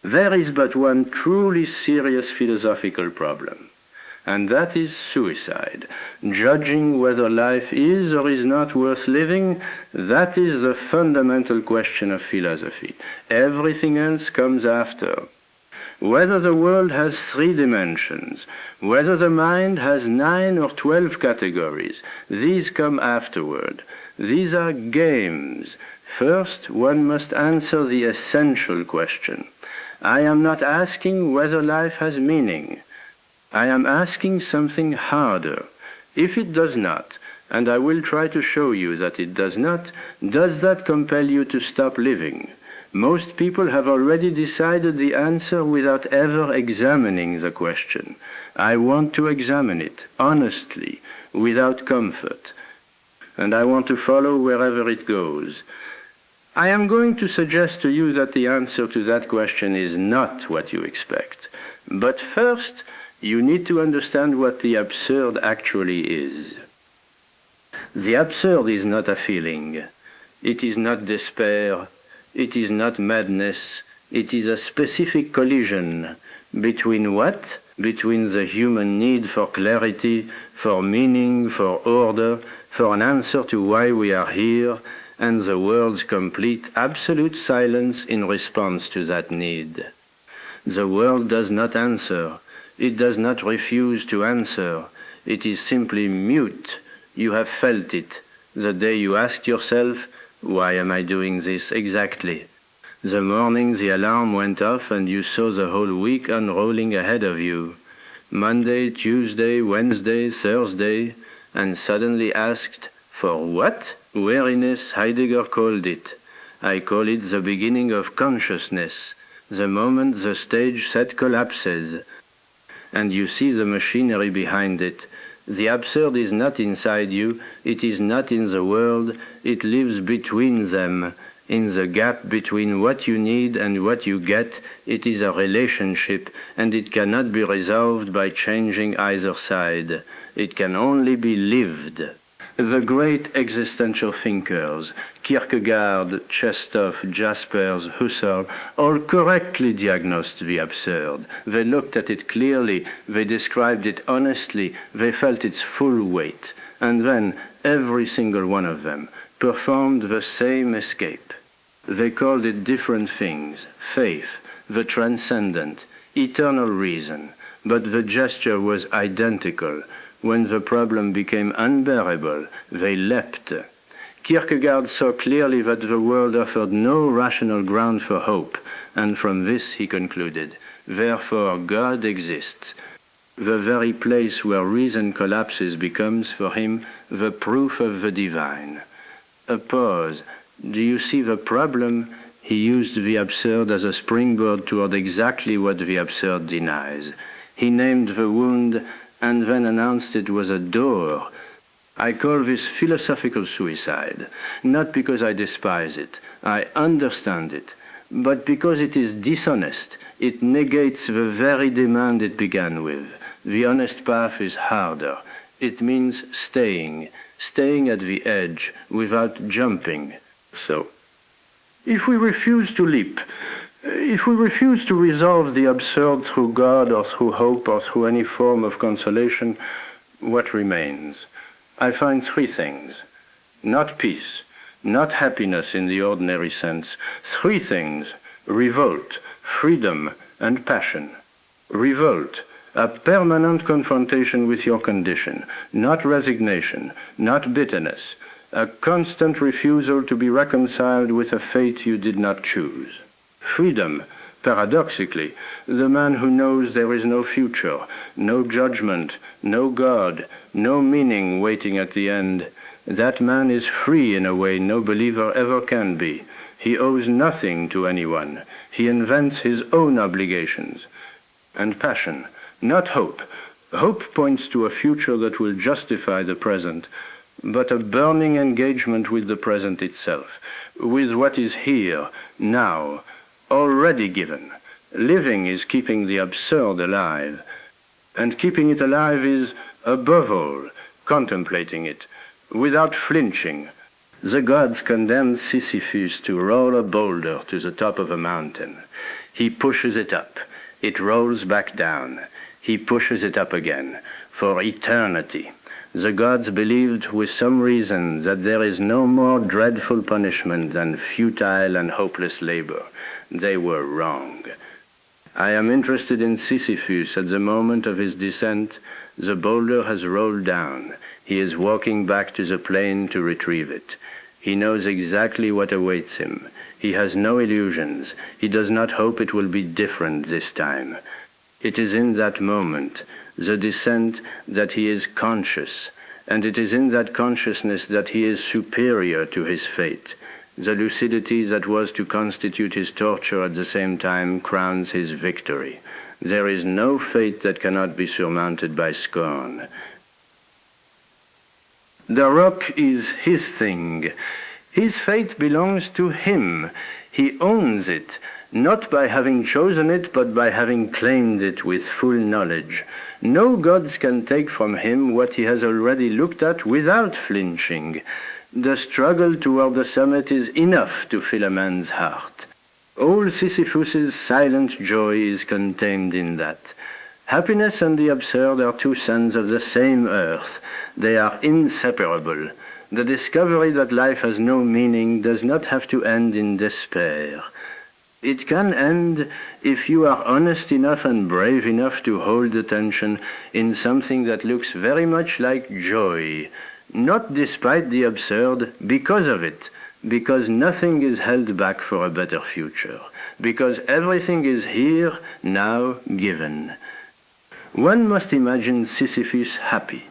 There is but one truly serious philosophical problem, and that is suicide. Judging whether life is or is not worth living, that is the fundamental question of philosophy. Everything else comes after. Whether the world has 3 dimensions, whether the mind has 9 or 12 categories, these come afterward. These are games. First, one must answer the essential question. I am not asking whether life has meaning. I am asking something harder. If it does not, and I will try to show you that it does not, does that compel you to stop living? Most people have already decided the answer without ever examining the question. I want to examine it, honestly, without comfort, and I want to follow wherever it goes. I am going to suggest to you that the answer to that question is not what you expect. But first, you need to understand what the absurd actually is. The absurd is not a feeling. It is not despair. It is not madness. It is a specific collision between what? Between the human need for clarity, for meaning, for order, for an answer to why we are here, and the world's complete, absolute silence in response to that need. The world does not answer. It does not refuse to answer. It is simply mute. You have felt it the day you asked yourself, why am I doing this exactly? The morning the alarm went off and you saw the whole week unrolling ahead of you. Monday, Tuesday, Wednesday, Thursday, and suddenly asked, for what? Weariness, Heidegger called it. I call it the beginning of consciousness, the moment the stage set collapses, and you see the machinery behind it. The absurd is not inside you, it is not in the world, it lives between them. In the gap between what you need and what you get, it is a relationship, and it cannot be resolved by changing either side. It can only be lived. The great existential thinkers, Kierkegaard, Chestov, Jaspers, Husserl, all correctly diagnosed the absurd. They looked at it clearly, they described it honestly, they felt its full weight, and then every single one of them performed the same escape. They called it different things: faith, the transcendent, eternal reason, but the gesture was identical. When the problem became unbearable, they leapt. Kierkegaard saw clearly that the world offered no rational ground for hope, and from this he concluded, therefore God exists. The very place where reason collapses becomes, for him, the proof of the divine. A pause. Do you see the problem? He used the absurd as a springboard toward exactly what the absurd denies. He named the wound and then announced it was a door. I call this philosophical suicide, not because I despise it, I understand it, but because it is dishonest. It negates the very demand it began with. The honest path is harder. It means staying at the edge without jumping. So, if we refuse to leap, if we refuse to resolve the absurd through God or through hope or through any form of consolation, what remains? I find 3 things. Not peace, not happiness in the ordinary sense. 3 things: revolt, freedom, and passion. Revolt, a permanent confrontation with your condition, not resignation, not bitterness, a constant refusal to be reconciled with a fate you did not choose. Freedom, paradoxically, the man who knows there is no future, no judgment, no God, no meaning waiting at the end, that man is free in a way no believer ever can be. He owes nothing to anyone. He invents his own obligations. And passion, not hope. Hope points to a future that will justify the present, but a burning engagement with the present itself, with what is here, now, already given. Living is keeping the absurd alive, and keeping it alive is, above all, contemplating it, without flinching. The gods condemned Sisyphus to roll a boulder to the top of a mountain. He pushes it up. It rolls back down. He pushes it up again, for eternity. The gods believed with some reason that there is no more dreadful punishment than futile and hopeless labor. They were wrong. I am interested in Sisyphus. At the moment of his descent, the boulder has rolled down. He is walking back to the plain to retrieve it. He knows exactly what awaits him. He has no illusions. He does not hope it will be different this time. It is in that moment, the descent, that he is conscious, and it is in that consciousness that he is superior to his fate. The lucidity that was to constitute his torture at the same time crowns his victory. There is no fate that cannot be surmounted by scorn. The rock is his thing. His fate belongs to him. He owns it, not by having chosen it, but by having claimed it with full knowledge. No gods can take from him what he has already looked at without flinching. The struggle toward the summit is enough to fill a man's heart. All Sisyphus's silent joy is contained in that. Happiness and the absurd are two sons of the same earth. They are inseparable. The discovery that life has no meaning does not have to end in despair. It can end if you are honest enough and brave enough to hold attention in something that looks very much like joy, not despite the absurd, because of it, because nothing is held back for a better future, because everything is here, now, given. One must imagine Sisyphus happy.